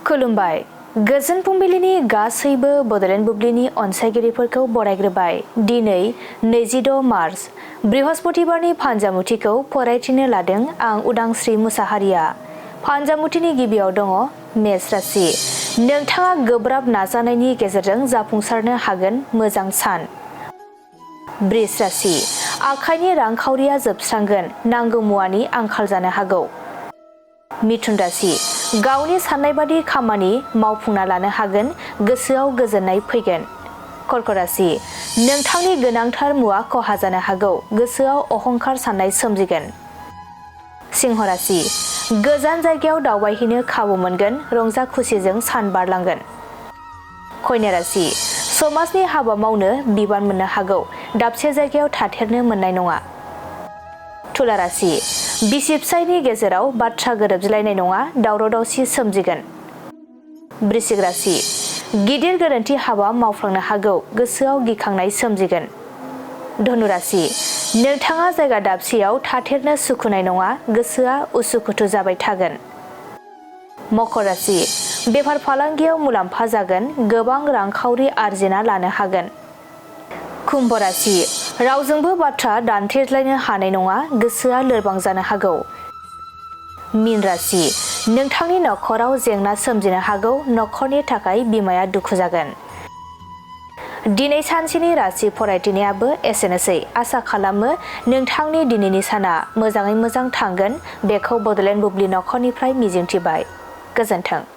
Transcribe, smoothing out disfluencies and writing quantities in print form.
खुलुमबाय गोजोन फुंबिलिनि गासैबो बड'लेण्ड बुब्लिनि अनसायगिरिफोरखौ बरायग्रोबाय। दिनै 26 मार्च बृहस्पतिबारनि फानजामुथिखौ फरायथिनो लादों आं उदांस्रि मुसाहारिया। फानजामुथिनि गिबियाव दङ मेष राशि। नोंथाङा गोब्राब नाजानायनि गेजेरजों जाफुंसारनो हागोन मोजां सान। बृष राशि। आखाइनि रांखावरिया जोबस्रांगोन, नांगौ मुवानि आंखाल जानो हागौ। मिथुन राशि। गावनि साननाय बादि खामानि मावफुंना लानो हागोन, गोसोआव गोजोननाय फैगोन। कर्क राशि। नोंथांनि गोनांथार मुवा खहा जानो हागौ, गोसोआव अहंखार साननाय सोमजिगोन। सिंह राशि। गोजान जायगायाव दावबायहैनो खाबु मोनगोन, रंजा खुसिजों सान बारलांगोन। कन्या राशि। समाजनि हाबा मावनो बिबान मोननो हागौ, दाबसे जायगायाव थाथेरनो मोननाय नङा। तुला राशि। बिसि फिसायनि गेजेराव बाथ्रा गोरोबज्लायनाय नङा, दावराव दावसि सोमजिगोन। वृश्चिक राशि। गिदिर गोरोन्थि हाबा मावफ्लांनो हागौ, गोसोआव गिखांनाय सोमजिगोन। धनु राशि। नोंथाङा जायगा दाबसेयाव थाथेरनो सुखुनाय नङा, गोसोआ उसुखुथु जाबाय थागोन। मकर राशि। बेफार फालांगियाव मुलाम्फा जागोन, गोबां रांखावरि आरजिना लानो हागोन। कुम्भ राशि। रावजोंबो बाथ्रा दान्थेज्लायनो हानाय नङा, गोसोआ लोरबां जानो हागौ। मीन राशि। नोंथांनि नखराव जेंना सोमजिनो हागौ, नखरनि थाखाय बिमाया दुखु जागोन। दिनै सानसेनि राशि फरायथिनायाबो एसेनोसै। आसा खालामो नोंथांनि दिनैनि साना मोजाङै मोजां थांगोन, बेखौ बड'लेण्ड बुब्लि नखरनिफ्राय मिजिंथिबाय। गोजोन्थों।